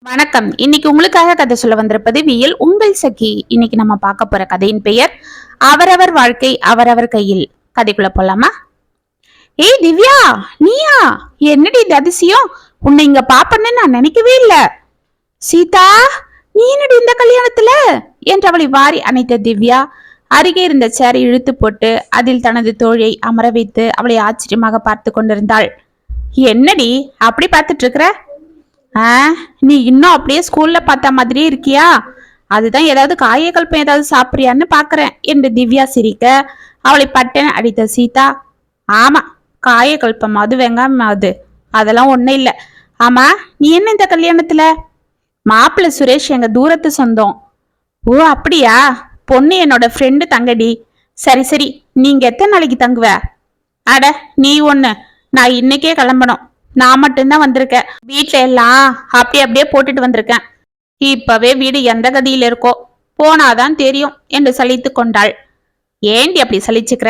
வணக்கம். இன்னைக்கு உங்களுக்காக கதை சொல்ல வந்திருப்பது வியல் உங்கள் சகி. இன்னைக்கு நம்ம பார்க்க போற கதையின் பெயர் அவரவர் வாழ்க்கை அவரவர் கையில். கதைக்குள்ள போலாமா? ஏய் திவ்யா, நீயா? என்னடி இது அதிசயம்? உன்னை இங்க பாப்பன்னு நான் நினைக்கவே இல்ல. சீதா, நீ என்னடி இந்த கல்யாணத்துல என்று அவளை வாரி அணைத்த திவ்யா அருகே இருந்த சேரை இழுத்து போட்டு அதில் தனது தோழியை அமர வைத்து அவளை ஆச்சரியமாக பார்த்து கொண்டிருந்தாள். என்னடி அப்படி பார்த்துட்டு இருக்கிற? நீ இன்னும் அப்படியே ஸ்கூல்ல பார்த்த மாதிரியே இருக்கியா? அதுதான் ஏதாவது காயக்கல்பம் ஏதாவது சாப்பிடுறியான்னு பாக்குறேன் என்று திவ்யா சிரிக்க அவளை பட்டென அடித்த சீதா, ஆமா காயக்கல்பம் அது வெங்காயம் அது அதெல்லாம் ஒண்ணும் இல்ல. ஆமா, நீ என்ன இந்த கல்யாணத்துல? மாப்பிள்ள சுரேஷ் எங்க தூரத்து சொந்தம். ஓ அப்படியா? பொண்ணு என்னோட ஃப்ரெண்டு தங்கடி. சரி சரி, நீங்க எத்தனை நாளைக்கு தங்குவ? அட நீ ஒண்ணு, நான் இன்னைக்கே கிளம்பணும். நான் மட்டும்தான் வந்திருக்கேன். வீட்டுல எல்லாம் அப்படியே போட்டுட்டு வந்திருக்கேன். இப்பவே வீடு எந்த கதியில இருக்கோ போனாதான் தெரியும் என்று சலித்து கொண்டாள். ஏண்டி அப்படி சலிச்சுக்கிற?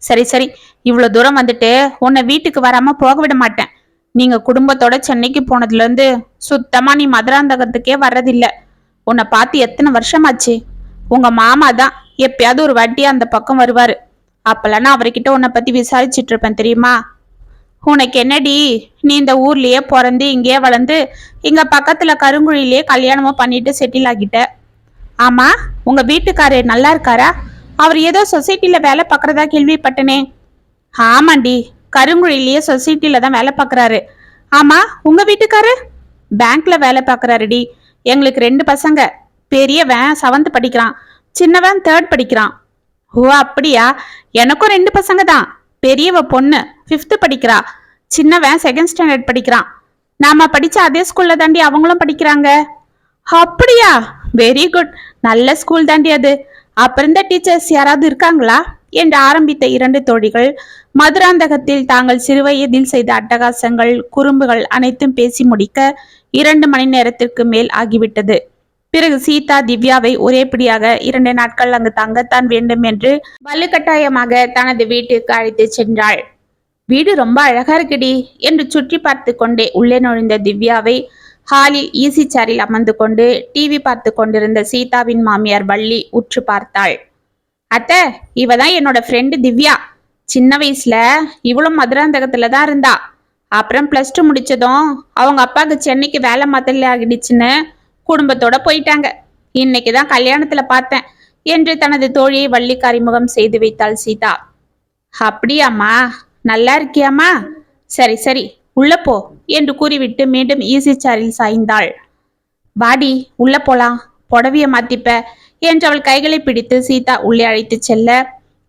சரி சரி, இவ்வளவு தூரம் வந்துட்டு உன்னை வீட்டுக்கு வராம போக விட மாட்டேன். நீங்க குடும்பத்தோட சென்னைக்கு போனதுல இருந்து சுத்தமா நீ மதுராந்தகத்துக்கே வர்றதில்ல. உன்னை பார்த்து எத்தனை வருஷமாச்சு? உங்க மாமா தான் எப்பயாவது ஒரு வாட்டி அந்த பக்கம் வருவாரு. அப்பெல்லாம் நான் அவர்கிட்ட உன்னை பத்தி விசாரிச்சுட்டு இருப்பேன் தெரியுமா? உனக்கு என்னடி, நீ இந்த ஊர்லயே பிறந்து இங்கேயே வளர்ந்து இங்க பக்கத்துல கருங்குழியிலேயே கல்யாணமும் பண்ணிட்டு செட்டில் ஆகிட்ட. ஆமா, உங்க வீட்டுக்காரரு நல்லா இருக்காரா? அவர் ஏதோ சொசைட்டில வேலை பார்க்கறதா கேள்விப்பட்டனே. ஆமாண்டி, கருங்குழியிலேயே சொசைட்டில தான் வேலை பார்க்கறாரு. ஆமா, உங்க வீட்டுக்காரு? பேங்க்ல வேலை பார்க்கறாருடி. எங்களுக்கு 2 பசங்க. பெரியவன் 7th படிக்கிறான், சின்னவன் 3rd படிக்கிறான். ஓ அப்படியா? எனக்கும் 2 பசங்க தான். பெரியவ பொண்ணு 5th படிக்கிறா, சின்னவன் 2nd ஸ்டாண்டர்ட் படிக்கிறான். நாம படிச்ச அதே ஸ்கூல்ல தாண்டி அவங்களும் படிக்கிறாங்க. அப்படியா? வெரி குட், நல்ல ஸ்கூல் தாண்டி அது. அப்ப இருந்த டீச்சர்ஸ் யாராவது இருக்காங்களா என்று ஆரம்பித்த 2 தோழிகள் மதுராந்தகத்தில் தாங்கள் சிறுவயதில் செய்த அட்டகாசங்கள் குறும்புகள் அனைத்தும் பேசி முடிக்க 2 மணி நேரத்திற்கு மேல் ஆகிவிட்டது. பிறகு சீதா திவ்யாவை ஒரே பிடியாக 2 நாட்கள் அங்கு தங்கத்தான் வேண்டும் என்று வலுக்கட்டாயமாக தனது வீட்டுக்கு அழைத்து சென்றாள். வீடு ரொம்ப அழகா இருக்குடி என்று சுற்றி பார்த்து கொண்டே உள்ளே நுழைந்த திவ்யாவை ஹாலில் ஈசி சேரில் அமர்ந்து கொண்டு டிவி பார்த்து கொண்டிருந்த சீதாவின் மாமியார் வள்ளி உற்று பார்த்தாள். அத்தை, இவதான் என்னோட ஃப்ரெண்டு திவ்யா. சின்ன வயசுல இவளும் மதுராந்தகத்துல தான் இருந்தா. அப்புறம் +2 முடிச்சதும் அவங்க அப்பாவுக்கு சென்னைக்கு வேலை மாத்தல ஆகிடுச்சுன்னு குடும்பத்தோட போயிட்டாங்க. இன்னைக்குதான் கல்யாணத்துல பார்த்தேன் என்று தனது தோழியை வள்ளிக்கு அறிமுகம் செய்து வைத்தாள் சீதா. அப்படியாம்மா, நல்லா இருக்கியாமா? சரி சரி, உள்ள போ என்று கூறிவிட்டு மீண்டும் ஈசி சேரில் சாய்ந்தாள். வாடி உள்ள போலாம், புடவைய மாத்திப்ப என்று அவள் கைகளை பிடித்து சீதா உள்ளே அழைத்து செல்ல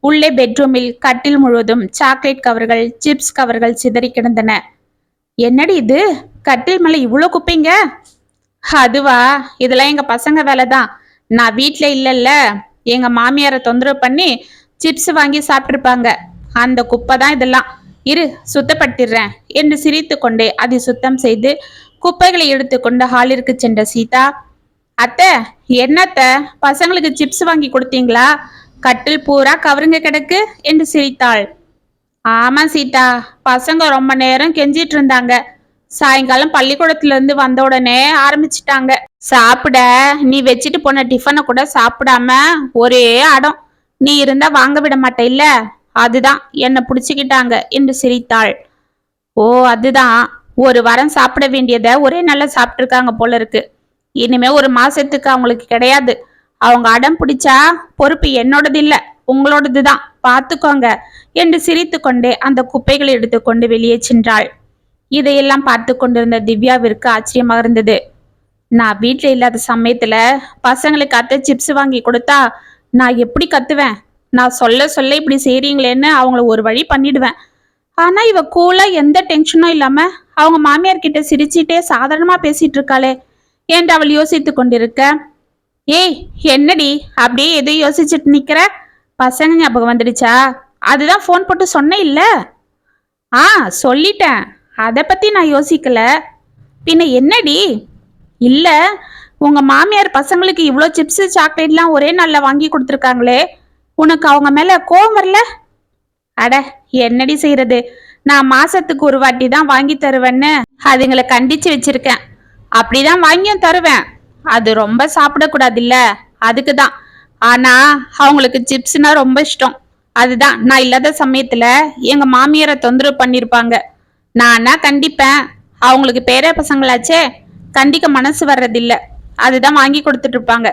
உள்ளே பெட்ரூமில் கட்டில் முழுவதும் சாக்லேட் கவர்கள் சிப்ஸ் கவர்கள் சிதறி கிடந்தன. என்னடி இது, கட்டில் மேல இவ்வளவு குப்பைங்க? அதுவா, இதெல்லாம் எங்க பசங்க வேலைதான். நான் வீட்டுல இல்லல்ல, எங்க மாமியாரை தொந்தரவு பண்ணி சிப்ஸ் வாங்கி சாப்பிட்டுருப்பாங்க. அந்த குப்பை தான் இதெல்லாம். இரு சுத்தப்படுத்திடுறேன் என்று சிரித்து கொண்டே அதை சுத்தம் செய்து குப்பைகளை எடுத்துக்கொண்டு ஹாலிற்கு சென்ற சீதா, அத்தை என்னத்த பசங்களுக்கு சிப்ஸ் வாங்கி கொடுத்தீங்களா? கட்டில் பூரா கவருங்க கிடக்கு என்று சிரித்தாள். ஆமா சீதா, பசங்க ரொம்ப நேரம் கெஞ்சிட்டு இருந்தாங்க. சாயங்காலம் பள்ளிக்கூடத்துல இருந்து வந்த உடனே ஆரம்பிச்சிட்டாங்க. சாப்பிட நீ வச்சுட்டு போன டிஃபனை கூட சாப்பிடாம ஒரே அடம். நீ இருந்தா வாங்க விட மாட்ட இல்ல, அதுதான் என்ன புடிச்சுக்கிட்டாங்க என்று சிரித்தாள். ஓ அதுதான், ஒரு வாரம் சாப்பிட வேண்டியதை ஒரே நாள்ல சாப்பிட்டுருக்காங்க போல இருக்கு. இனிமே 1 மாசத்துக்கு அவங்களுக்கு கிடையாது. அவங்க அடம் பிடிச்சா பொறுப்பு என்னோடது இல்ல, உங்களோடதுதான், பார்த்துக்கோங்க என்று சிரித்து கொண்டே அந்த குப்பைகளை எடுத்துக்கொண்டு வெளியே சென்றாள். இதையெல்லாம் பார்த்து கொண்டிருந்த திவ்யாவிற்கு ஆச்சரியமாக இருந்தது. நான் வீட்டுல இல்லாத சமயத்துல பசங்களுக்கு அத்தை சிப்ஸ் வாங்கி கொடுத்தா நான் எப்படி கத்துவேன்? நான் சொல்ல சொல்ல இப்படி செய்றீங்களேன்னு அவங்கள ஒரு வழி பண்ணிடுவேன். ஆனா இவ கூலா எந்த டென்ஷனும் இல்லாம அவங்க மாமியார் கிட்ட சிரிச்சுட்டே சாதாரணமா பேசிட்டு இருக்காளே என்று அவள் யோசித்து கொண்டிருக்க, ஏய் என்னடி அப்படியே எதையும் யோசிச்சுட்டு நிக்கிற? பசங்க ஞாபகம் வந்துடுச்சா? அதுதான் போன் போட்டு சொன்னேன் இல்ல. சொல்லிட்டேன், அதை பத்தி நான் யோசிக்கல. பின்ன என்னடி? இல்ல, உங்க மாமியார் பசங்களுக்கு இவ்வளோ சிப்ஸ் சாக்லேட்லாம் ஒரே நாள்ல வாங்கி கொடுத்துருக்காங்களே, உனக்கு அவங்க மேல கோவம் வரல? அட என்னடி செய்யறது, நான் மாசத்துக்கு ஒரு வாட்டி தான் வாங்கி தருவேன்னு அதுங்களை கண்டிச்சு வச்சிருக்கேன். அப்படிதான் வாங்கியும் தருவேன். அது ரொம்ப சாப்பிடக்கூடாது இல்ல, அதுக்குதான். ஆனா அவங்களுக்கு சிப்ஸ்னா ரொம்ப இஷ்டம். அதுதான் நான் இல்லாத சமயத்துல எங்க மாமியாரை தொந்தரவு பண்ணிருப்பாங்க. நானா கண்டிப்பேன். அவங்களுக்கு பேர பசங்களாச்சே, கண்டிக்க மனசு வர்றதில்ல. அதுதான் வாங்கி கொடுத்துட்டு இருப்பாங்க.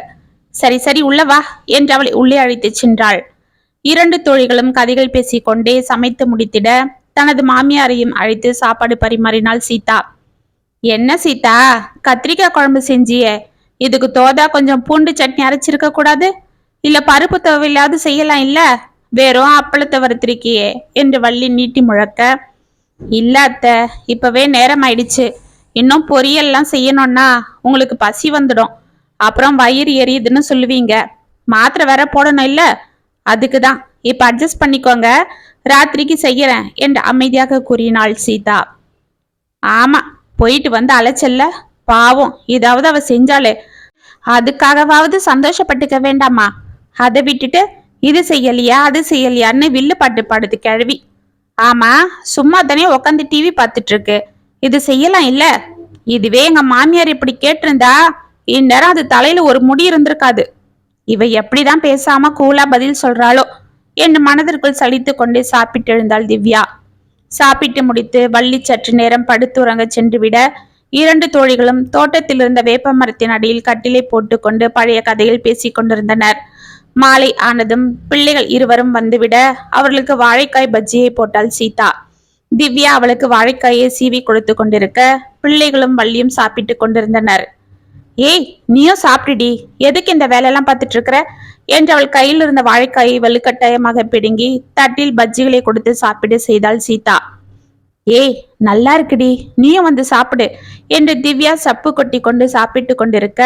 சரி சரி உள்ள வா என்று அவளை உள்ளே அழைத்து சென்றாள். இரண்டு தோழிகளும் கதைகள் பேசிக்கொண்டே சமைத்து முடித்திட தனது மாமியாரையும் அழைத்து சாப்பாடு பரிமாறினாள் சீதா. என்ன சீதா, கத்திரிக்காய் குழம்பு செஞ்சியே, இதுக்கு தோதா கொஞ்சம் பூண்டு சட்னி அரைச்சிருக்க கூடாது? இல்ல பருப்பு துவையிலாவது செய்யலாம் இல்ல? வெறும் அப்பளத்தை வறுத்திருக்கியே என்று வள்ளி நீட்டி முழக்க, இல்ல அத்தை, இப்பவே நேரம் ஆயிடுச்சு. இன்னும் பொரியல்லாம் செய்யணும்னா உங்களுக்கு பசி வந்துடும். அப்புறம் வயிறு எரியுதுன்னு சொல்லுவீங்க. மாத்திரை வேற போடணும் இல்ல? அதுக்குதான் இப்ப அட்ஜஸ்ட் பண்ணிக்கோங்க, ராத்திரிக்கு செய்யறேன் என்று அமைதியாக கூறினாள் சீதா. ஆமா, போயிட்டு வந்து அலைச்சல்ல, பாவம் இதாவது அவ செஞ்சாலே, அதுக்காகவாவது சந்தோஷப்பட்டுக்க வேண்டாமா? அதை விட்டுட்டு இது செய்யலையா அது செய்யலையான்னு வில்லு பாட்டு பாடுது கிழவி. ஆமா, சும்மா தானே உக்காந்து டிவி பார்த்துட்டு இருக்கு, இது செய்யலாம் இல்ல? இதுவே எங்க மாமியார் இப்படி கேட்டிருந்தா இந்நேரம் அது தலையில ஒரு முடி இருந்திருக்காது. இவ எப்படிதான் பேசாம கூலா பதில் சொல்றாளோ என்று மனதிற்குள் சலித்து கொண்டே சாப்பிட்டு எழுந்தாள் திவ்யா. சாப்பிட்டு முடித்து வள்ளி சற்று நேரம் படுத்துறங்க சென்று விட இரண்டு தோழிகளும் தோட்டத்தில் இருந்த வேப்ப மரத்தின் அடியில் கட்டிலை போட்டுக்கொண்டு பழைய கதையில் பேசிக் கொண்டிருந்தனர். மாலை ஆனதும் பிள்ளைகள் இருவரும் வந்துவிட அவர்களுக்கு வாழைக்காய் பஜ்ஜியை போட்டாள் சீதா. திவ்யா அவளுக்கு வாழைக்காயை சீவி கொடுத்து கொண்டிருக்க பிள்ளைகளும் வள்ளியும் சாப்பிட்டு கொண்டிருந்தனர். ஏய், நீயும் சாப்பிடுடி, எதுக்கு இந்த வேலையெல்லாம் பார்த்துட்டு இருக்கிற என்று அவள் கையில் இருந்த வாழைக்காயை வலுக்கட்டாயமாக பிடுங்கி தட்டில் பஜ்ஜிகளை கொடுத்து சாப்பிட செய்தாள் சீதா. ஏய், நல்லா இருக்குடி, நீயும் வந்து சாப்பிடு என்று திவ்யா சப்பு கொட்டி கொண்டு சாப்பிட்டு கொண்டிருக்க,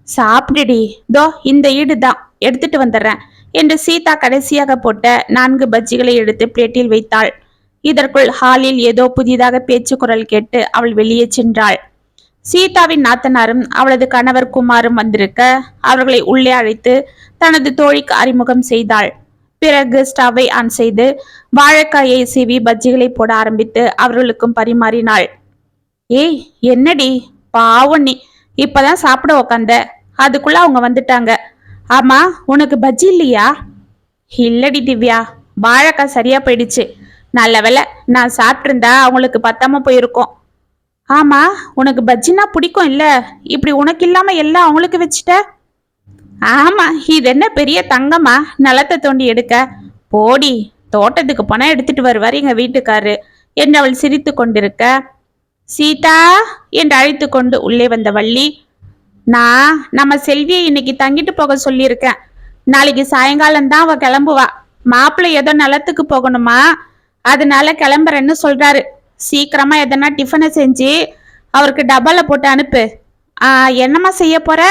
சாப்பிடுடி, தோ இந்த ஈடுதான் எடுத்துட்டு வந்துடுறேன் என்று சீதா கடைசியாக போட்ட 4 பஜ்ஜிகளை எடுத்து பிளேட்டில் வைத்தாள். இதற்குள் ஹாலில் ஏதோ புதிதாக பேச்சு குரல் கேட்டு அவள் வெளியே சென்றாள். சீதாவின் நாத்தனாரும் அவளது கணவர் குமாரும் வந்திருக்க அவர்களை உள்ளே அழைத்து தனது தோழிக்கு அறிமுகம் செய்தாள். பிறகு ஸ்டவ்வை ஆன் செய்து வாழைக்காயை சீவி பஜ்ஜிகளை போட ஆரம்பித்து அவர்களுக்கும் பரிமாறினாள். ஏய், என்னடி பாவம், நீ இப்பதான் சாப்பிட உக்காந்த, அதுக்குள்ள அவங்க வந்துட்டாங்க. ஆமா, உனக்கு பஜ்ஜி இல்லையா? இல்லடி திவ்யா, வாழைக்காய் சரியா போயிடுச்சு. நல்ல வேலை, நான் சாப்பிட்டிருந்தா அவங்களுக்கு பத்தாம போயிருக்கோம். ஆமா, உனக்கு பஜ்ஜினா பிடிக்கும் இல்ல, இப்படி உனக்கு இல்லாம எல்லாம் அவங்களுக்கு வச்சுட்ட. ஆமா, இது என்ன பெரிய தங்கமா நிலத்தை தோண்டி எடுக்க? போடி, தோட்டத்துக்கு போனா எடுத்துட்டு வருவார் எங்க வீட்டுக்காரு என்று அவள் சிரித்து கொண்டிருக்க, சீதா என்று அழைத்து கொண்டு உள்ளே வந்த வள்ளி, நான் நம்ம செல்வியை இன்னைக்கு தங்கிட்டு போக சொல்லியிருக்கேன். நாளைக்கு சாயங்காலம் தான் அவ கிளம்புவா. மாப்பிள்ளை ஏதோ நிலத்துக்கு போகணுமா, அதனால கிளம்புறேன்னு சொல்றாரு. சீக்கிரமா எதனா டிஃபனை செஞ்சு அவருக்கு டப்பால போட்டு அனுப்பு. என்னம்மா செய்ய போற?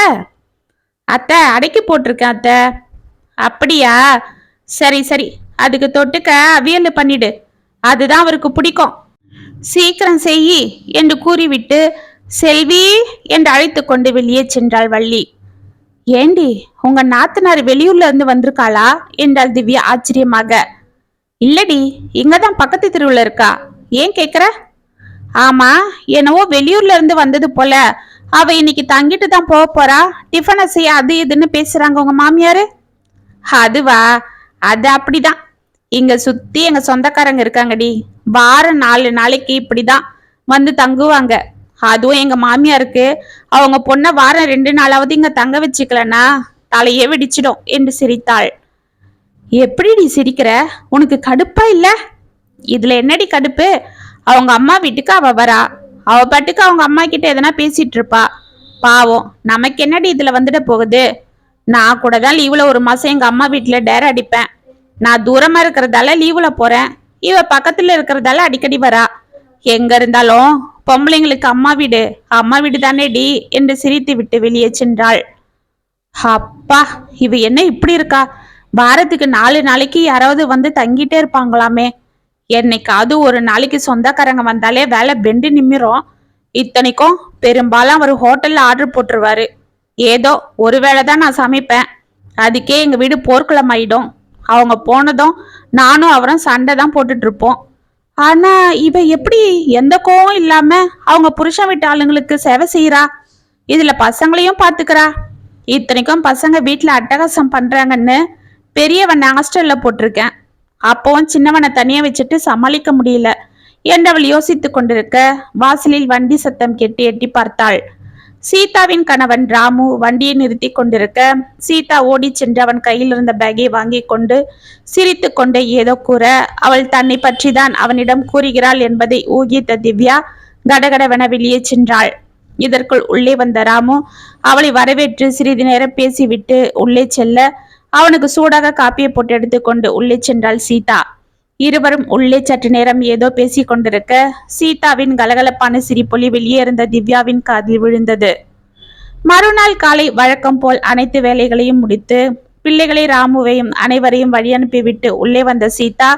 அத்தை, அடைக்கி போட்டிருக்கேன் அத்தை. அப்படியா, சரி சரி, அதுக்கு தொட்டுக்க அவியல் பண்ணிடு, அதுதான் அவருக்கு பிடிக்கும். சீக்கிரம் செய் என்று கூறிவிட்டு செல்வி என்று அழைத்து கொண்டு வெளியே சென்றாள் வள்ளி. ஏண்டி, உங்க நாத்தனார் வெளியூர்ல இருந்து வந்திருக்காளா என்றாள் திவ்யா ஆச்சரியமாக. இல்லடி, இங்கதான் பக்கத்து தெருவுல இருக்கா. ஏன் கேக்குற? ஆமா, என்னவோ வெளியூர்ல இருந்து வந்தது போல. அவ இன்னைக்கு தங்கிட்டு தான் போக போறா, டிஃபனை செய்ய அது இதுன்னு பேசுறாங்க உங்க மாமியாரு. அதுவா, அது அப்படிதான். இங்க சுத்தி எங்க சொந்தக்காரங்க இருக்காங்கடி. வாரம் 4 நாளைக்கு இப்படிதான் வந்து தங்குவாங்க. அதுவும் எங்க மாமியாருக்கு அவங்க பொண்ண வாரம் 2 நாளாவது இங்க தங்க வச்சுக்கலனா தலையே வெடிச்சிடும் என்று சிரித்தாள். எப்படி நீ சிரிக்கிற? உனக்கு கடுப்பா இல்ல? இதுல என்னடி கடுப்பு? அவங்க அம்மா வீட்டுக்கு அவ வரா, அவ பாட்டுக்கு அவங்க அம்மா கிட்ட எதனா பேசிட்டு இருப்பா. பாவம், நமக்கு என்னடி இதுல வந்துட போகுது? நான் கூட தான் லீவுல 1 மாசம் எங்க அம்மா வீட்டுல டேர அடிப்பேன். நான் தூரமா இருக்கிறதால லீவுல போறேன், இவ பக்கத்துல இருக்கிறதால அடிக்கடி வரா. எங்க இருந்தாலும் பொம்பளைங்களுக்கு அம்மா வீடு தானே டி என்று சிரித்து விட்டு வெளியே சென்றாள். அப்பா, இவ என்ன இப்படி இருக்கா? வாரத்துக்கு 4 நாளைக்கு யாராவது வந்து தங்கிட்டே இருப்பாங்களாமே. என்னைக்காவது ஒரு நாளைக்கு சொந்தக்காரங்க வந்தாலே வேலை பெண்டு நிம்மிரும். இத்தனைக்கும் பெரும்பாலும் அவர் ஹோட்டல்ல ஆர்டர் போட்டுருவாரு. ஏதோ ஒரு வேளை தான் நான் சமைப்பேன், அதுக்கே எங்க வீடு போர்க்குளம் ஆயிடும். அவங்க போனதும் நானும் அவரும் சண்டை தான் போட்டுட்டு இருப்போம். ஆனா இவ எப்படி எந்த கோவம் இல்லாம அவங்க புருஷன் வீட்டு ஆளுங்களுக்கு சேவை செய்யறா? இதுல பசங்களையும் பாத்துக்கிறா. இத்தனைக்கும் பசங்க வீட்டுல அட்டகாசம் பண்றாங்கன்னு பெரியவன் ஹாஸ்டல்ல போட்டிருக்கேன். அப்பவும் சின்னவனை தனியா வச்சுட்டு சமாளிக்க முடியல என்றவள் யோசித்துக் கொண்டிருக்க வாசலில் வண்டி சத்தம் கேட்டு எட்டி பார்த்தாள். சீதாவின் கணவன் ராமு வண்டியை நிறுத்தி கொண்டிருக்க சீதா ஓடி சென்று அவன் கையில் இருந்த பேக்கை வாங்கி கொண்டு சிரித்து கொண்டே ஏதோ கூற அவள் தன்னை பற்றிதான் அவனிடம் கூறுகிறாள் என்பதை ஊகித்த திவ்யா கடகடவென வெளியே சென்றாள். இதற்குள் உள்ளே வந்த ராமு அவளை வரவேற்று சிறிது நேரம் பேசிவிட்டு உள்ளே செல்ல அவனுக்கு சூடாக காப்பியை போட்டு எடுத்துக்கொண்டு உள்ளே சென்றாள் சீதா. இருவரும் உள்ளே சற்று நேரம் ஏதோ பேசிக் கொண்டிருக்க சீதாவின் கலகலப்பான சிரிப்பொலி வெளியே இருந்த திவ்யாவின் காதில் விழுந்தது. மறுநாள் காலை வழக்கம் போல் அனைத்து வேலைகளையும் முடித்து பிள்ளைகளை ராமுவையும் அனைவரையும் வழி அனுப்பிவிட்டு உள்ளே வந்த சீதா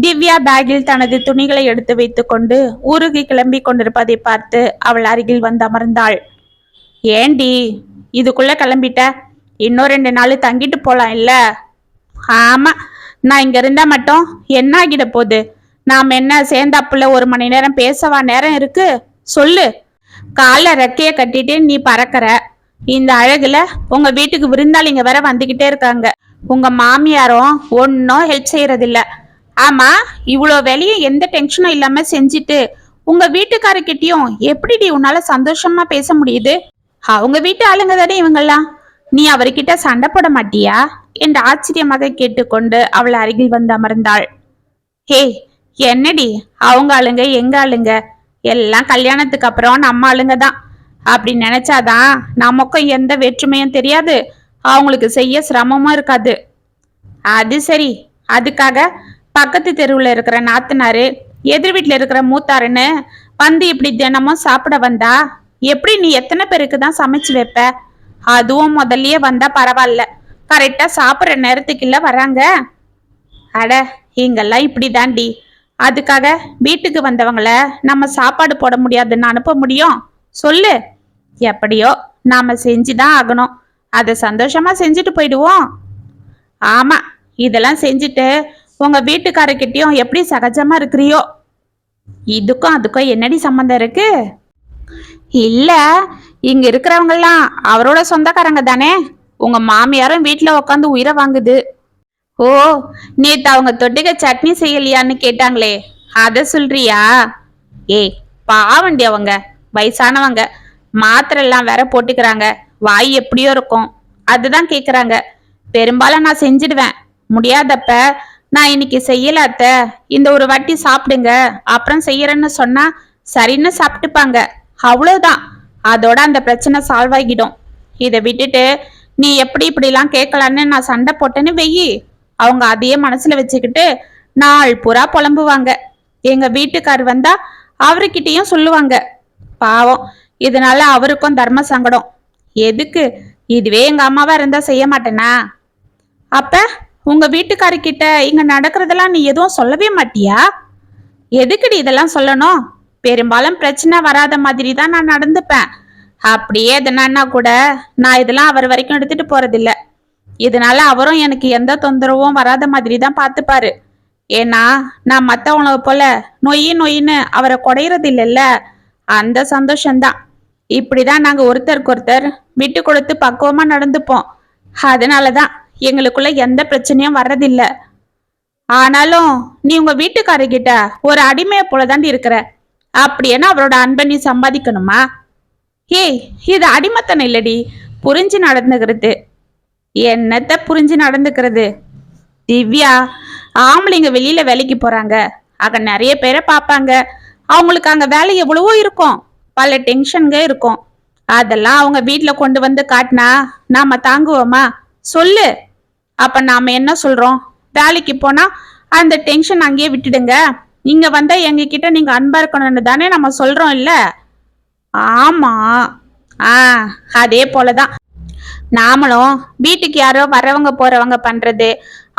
திவ்யா பேக்கில் தனது துணிகளை எடுத்து வைத்துக் கொண்டு ஊருக்கு கிளம்பி கொண்டிருப்பதை பார்த்து அவள் அருகில் வந்து அமர்ந்தாள். ஏண்டி இதுக்குள்ள கிளம்பிட்ட? இன்னும் 2 நாள் தங்கிட்டு போலாம் இல்ல? ஆமா, நான் இங்க இருந்தா மட்டும் என்ன ஆகிட போகுது? நாம் என்ன சேர்ந்தாப்புல 1 மணி நேரம் பேசவா நேரம் இருக்கு? சொல்லு. கால ரெக்கைய கட்டிட்டு நீ பறக்கிற. இந்த அழகுல உங்க வீட்டுக்கு விருந்தாளிங்க வேற வந்துகிட்டே இருக்காங்க. உங்க மாமியாரும் ஒன்னும் ஹெல்ப் செய்யறதில்ல. ஆமா, இவ்வளோ வேலையும் எந்த டென்ஷனும் இல்லாம செஞ்சுட்டு உங்க வீட்டுக்காரர்கிட்டயும் எப்படிடி உன்னால சந்தோஷமா பேச முடியுது? அவங்க வீட்டு ஆளுங்க தானே இவங்கெல்லாம். நீ அவர்கிட்ட சண்டை போட மாட்டியா என்று ஆச்சரியமாக கேட்டுக்கொண்டு அவள் அருகில் வந்து அமர்ந்தாள். ஹே, என்னடி அவங்க ஆளுங்க எங்க ஆளுங்க எல்லாம் கல்யாணத்துக்கு அப்புறம் நம்ம ஆளுங்க தான். அப்படி நினைச்சாதான் நமக்கும் எந்த வேற்றுமையும் தெரியாது, அவங்களுக்கு செய்ய சிரமமும் இருக்காது. அது சரி, அதுக்காக பக்கத்து தெருவுல இருக்கிற நாத்தனாரு எதிர் வீட்டுல இருக்கிற மூத்தாருன்னு வந்து இப்படி தினமும் சாப்பிட வந்தா எப்படி நீ எத்தனை பேருக்கு தான் சமைச்சு வைப்ப? அதுவும் முதல்லயே வந்தா பரவாயில்ல, கரெக்டா சாப்பிட்ற நேரத்துக்கு இல்ல வராங்க. அட, இங்கெல்லாம் இப்படி தாண்டி. அதுக்காக வீட்டுக்கு வந்தவங்கள நம்ம சாப்பாடு போட முடியாதுன்னு அனுப்ப முடியும்? சொல்லு. எப்படியோ நாம செஞ்சுதான் ஆகணும். அதை சந்தோஷமா செஞ்சுட்டு போயிடுவோம். ஆமா, இதெல்லாம் செஞ்சுட்டு உங்க வீட்டுக்காரர்கிட்டயும் எப்படி சகஜமா இருக்கிறியோ? இதுக்கும் அதுக்கும் என்னடி சம்பந்தம் இருக்கு? இல்ல, இங்க இருக்கிறவங்க எல்லாம் அவரோட சொந்தக்காரங்க தானே. உங்க மாமியாரும் வீட்டுல உட்காந்து உயிரை வாங்குது. ஓ, நேத்து அவங்க தொட்டுக்க சட்னி செய்யலையான்னு கேட்டாங்களே, அத சொல்றியா? ஏய், பாவண்டி, அவங்க வயசானவங்க, மாத்திரை எல்லாம் வேற போட்டுக்கிறாங்க, வாய் எப்படியோ இருக்கும், அதுதான் கேக்குறாங்க. பெரும்பாலும் நான் செஞ்சிடுவேன். முடியாதப்ப நான் இன்னைக்கு செய்யலாத்த, இந்த ஒரு வாட்டி சாப்பிடுங்க, அப்புறம் செய்யறேன்னு சொன்னா சரின்னு சாப்பிட்டுப்பாங்க. அவ்வளவுதான், அதோட அந்த பிரச்சனை சால்வ் ஆகிடும். இதை விட்டுட்டு நீ எப்படி இப்படிலாம் கேட்கலான்னு நான் சண்டை போட்டேன்னு வெயி, அவங்க அதையே மனசுல வச்சுக்கிட்டு நாள் பூரா புலம்புவாங்க. எங்க வீட்டுக்கார் வந்தா அவர்கிட்டயும் சொல்லுவாங்க. பாவம், இதனால அவருக்கும் தர்ம சங்கடம். எதுக்கு? இதுவே எங்க அம்மாவா இருந்தா செய்ய மாட்டேனா? அப்ப உங்க வீட்டுக்காரர்கிட்ட இங்க நடக்கிறதெல்லாம் நீ எதுவும் சொல்லவே மாட்டியா? எதுக்குடி இதெல்லாம் சொல்லணும்? பெரும்பாலும் பிரச்சனை வராத மாதிரி தான் நான் நடந்துப்பேன். அப்படியே எதுனா கூட நான் இதெல்லாம் அவர் வரைக்கும் எடுத்துட்டு போறதில்ல. இதனால அவரும் எனக்கு எந்த தொந்தரவும் வராத மாதிரி தான் பார்த்துப்பாரு. ஏன்னா நான் மத்தவங்கள போல நொயின்னு அவரை குடையிறது இல்லைல்ல, அந்த சந்தோஷம்தான். இப்படிதான் நாங்க ஒருத்தருக்கு ஒருத்தர் விட்டு கொடுத்து பக்குவமா நடந்துப்போம். அதனாலதான் எங்களுக்குள்ள எந்த பிரச்சனையும் வர்றதில்ல. ஆனாலும் நீ உங்க வீட்டுக்காரர்கிட்ட ஒரு அடிமையை போலதாண்டி இருக்கிற. அப்படின்னா அவரோட அன்பை நீ சம்பாதிக்கணுமா? ஏய், இது அடிமைத்தனம் இல்லடி, புரிஞ்சு நடந்துக்கிறது. என்னத்த புரிஞ்சு நடந்துக்கிறது? திவ்யா, ஆம்பளைங்க வெளியில வேலைக்கு போறாங்க, அங்க நிறைய பேரை பார்ப்பாங்க. அவங்களுக்கு அங்க வேலை எவ்வளவோ இருக்கும், பல டென்ஷன்க இருக்கும். அதெல்லாம் அவங்க வீட்டுல கொண்டு வந்து காட்டினா நாம தாங்குவோமா? சொல்லு. அப்ப நாம என்ன சொல்றோம்? வேலைக்கு போனா அந்த டென்ஷன் அங்கேயே விட்டுடுங்க, இங்க வந்தா எங்க கிட்ட நீங்க அன்பா இருக்கணும்னு தானே நம்ம சொல்றோம் இல்ல? ஆமா. அதே போலதான் நாமளும் வீட்டுக்கு யாரோ வரவங்க போறவங்க பண்றது,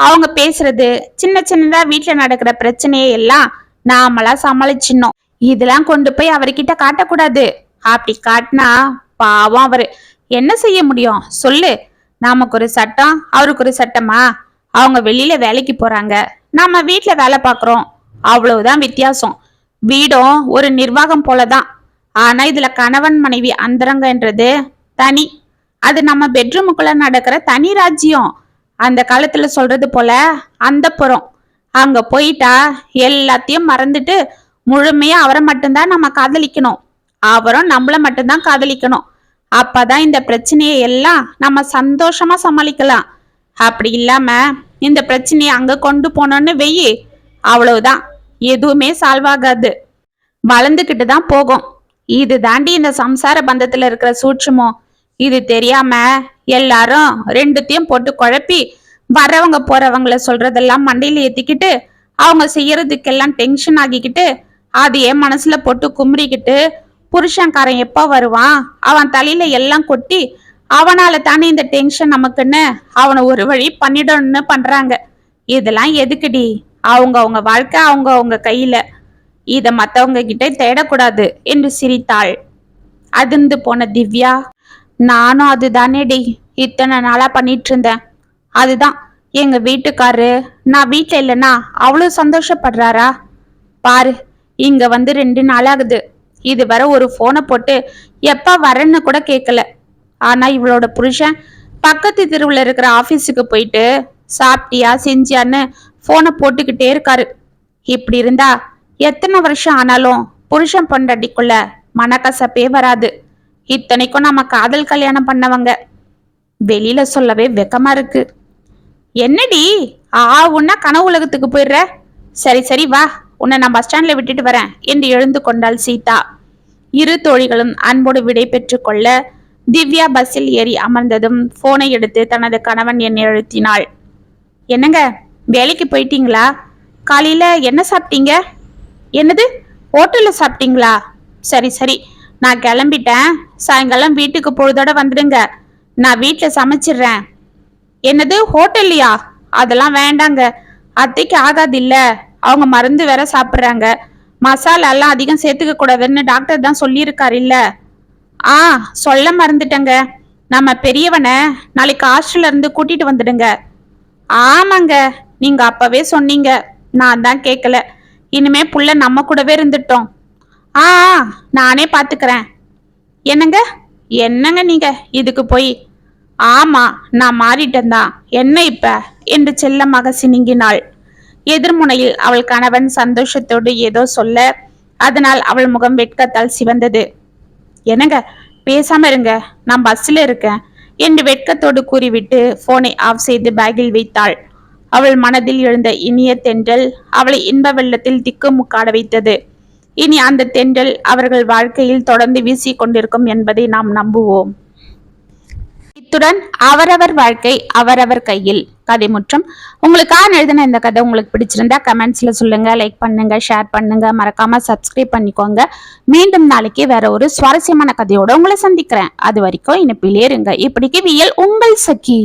அவங்க பேசுறது, சின்ன சின்னதா வீட்டுல நடக்கிற பிரச்சனையை எல்லாம் நாமளா சமாளிச்சிடணும். இதெல்லாம் கொண்டு போய் அவர்கிட்ட காட்டக்கூடாது. அப்படி காட்டினா பாவம், அவரு என்ன செய்ய முடியும் சொல்லு? நமக்கு ஒரு சட்டம், அவருக்கு ஒரு சட்டமா? அவங்க வெளியில வேலைக்கு போறாங்க, நம்ம வீட்டுல வேலை பாக்குறோம். அவ்வளவுதான் வித்தியாசம். வீடும் ஒரு நிர்வாகம் போலதான். ஆனா இதுல கணவன் மனைவி அந்தரங்கன்றது தனி. அது நம்ம பெட்ரூமுக்குள்ள நடக்கிற தனி ராஜ்யம். அந்த காலத்துல சொல்றது போல அந்தப்புறம். அங்க போயிட்டா எல்லாத்தையும் மறந்துட்டு முழுமையா அவரை மட்டும்தான் நம்ம காதலிக்கணும். அவரும் நம்மள மட்டும்தான் காதலிக்கணும். அப்பதான் இந்த பிரச்சனையை எல்லாம் நம்ம சந்தோஷமா சமாளிக்கலாம். அப்படி இல்லாம இந்த பிரச்சனையை அங்க கொண்டு போனோம்னு வெயி, அவ்வளவுதான், எதுவுமே சால்வ் ஆகாது, வளர்ந்துகிட்டு தான் போகும். இது தாண்டி இந்த சம்சார பந்தத்துல இருக்கிற சூட்சுமம். இது தெரியாம எல்லாரும் ரெண்டுத்தையும் போட்டு குழப்பி வர்றவங்க போறவங்கள சொல்றதெல்லாம் மண்டையில ஏத்திக்கிட்டு அவங்க செய்யறதுக்கெல்லாம் டென்ஷன் ஆகிக்கிட்டு அதையே மனசுல போட்டு கும்பிரிக்கிட்டு புருஷன்காரன் எப்ப வருவான் அவன் தலையில எல்லாம் கொட்டி அவனால தானே இந்த டென்ஷன் நமக்குன்னு அவனை ஒரு வழி பண்ணிடணும்னு பண்றாங்க. இதெல்லாம் எதுக்குடி? அவங்க வாழ்க்கை அவங்க கையில. இத மத்தவங்க கிட்ட தேடக்கூடாது என்று சிரித்தாள். அதிர்ந்து போன திவ்யா, நானும் அதுதானே டி இத்தனை நாளா பண்ணிட்டு இருந்தேன். அதுதான் எங்க வீட்டுக்காரு நான் வீட்டுல இல்லைன்னா அவ்வளவு சந்தோஷப்படுறாரா பாரு. இங்க வந்து 2 நாள் ஆகுது. இதுவரை ஒரு போனை போட்டு எப்ப வரேன்னு கூட கேட்கல. ஆனா இவளோட புருஷன் பக்கத்து தெருவுல இருக்கிற ஆபீஸுக்கு போயிட்டு சாப்பிட்டியா செஞ்சியான்னு போனை போட்டுக்கிட்டே இருக்காரு. இப்படி இருந்தா எத்தனை வருஷம் ஆனாலும் புருஷன் பொண்டாட்டிக்குள்ள மனக்கசப்பே வராது. இத்தனைக்கும் நம்ம காதல் கல்யாணம் பண்ணவங்க. வெளியில சொல்லவே வெக்கமா இருக்கு. என்னடி உன்னா கனவு உலகத்துக்கு போயிடுற? சரி சரி வா, உன்னை நான் பஸ் ஸ்டாண்ட்ல விட்டுட்டு வரேன் என்று எழுந்து கொண்டாள் சீதா. இரு தோழிகளும் அன்போடு விடை பெற்று கொள்ள திவ்யா பஸ்ஸில் ஏறி அமர்ந்ததும் போனை எடுத்து தனது கணவன் எண்ணை அழுத்தினாள். என்னங்க, வேலைக்கு போயிட்டீங்களா? காலையில என்ன சாப்பிட்டீங்க? என்னது, ஹோட்டல்ல சாப்பிட்டீங்களா? சரி சரி, நான் கிளம்பிட்டேன். சாயங்காலம் வீட்டுக்கு பொழுதோட வந்துடுங்க. நான் வீட்டுல சமைச்சிடுறேன். என்னது, ஹோட்டல்லையா? அதெல்லாம் வேண்டாங்க, அத்தைக்கு ஆகாது இல்ல. அவங்க மருந்து வேற சாப்பிட்றாங்க. மசாலா எல்லாம் அதிகம் சேர்த்துக்க கூடாதுன்னு டாக்டர் தான் சொல்லியிருக்காரு இல்ல. சொல்ல மறந்துட்டேங்க. நம்ம பெரியவனை நாளைக்கு ஹாஸ்டல்ல இருந்து கூட்டிட்டு வந்துடுங்க. ஆமாங்க, நீங்க அப்பவே சொன்னீங்க, நான் தான் கேட்கல. இனிமே புள்ள நம்ம கூடவே இருந்துட்டோம். நானே பாத்துக்கிறேன். என்னங்க என்னங்க நீங்க இதுக்கு போய்? ஆமா, நான் மாறிட்டேன் தான். என்ன இப்ப என்று செல்லமாக சினுங்கினாள். எதிர்முனையில் அவள் கணவன் சந்தோஷத்தோடு ஏதோ சொல்ல, அதனால் அவள் முகம் வெட்கத்தால் சிவந்தது. என்னங்க, பேசாம இருங்க, நான் பஸ்ல இருக்கேன் என்று வெட்கத்தோடு கூறிவிட்டு போனை ஆஃப் செய்து பேக்கில் வைத்தாள். அவள் மனதில் எழுந்த இனிய தென்றல் அவளை இன்ப வெள்ளத்தில் திக்குமுக்காட வைத்தது. இனி அந்த தென்றல் அவர்கள் வாழ்க்கையில் தொடர்ந்து வீசிக் கொண்டிருக்கும் என்பதை நாம் நம்புவோம். இத்துடன் அவரவர் வாழ்க்கை அவரவர் கையில் கதை முற்றம். உங்களுக்காக எழுதின இந்த கதை உங்களுக்கு பிடிச்சிருந்தா கமெண்ட்ஸ்ல சொல்லுங்க, லைக் பண்ணுங்க, ஷேர் பண்ணுங்க, மறக்காம சப்ஸ்கிரைப் பண்ணிக்கோங்க. மீண்டும் நாளைக்கு வேற ஒரு சுவாரஸ்யமான கதையோட உங்களை சந்திக்கிறேன். அது வரைக்கும் இனிப்பிலே இருங்க. இப்படிக்கு வியல் உங்கள் சகி.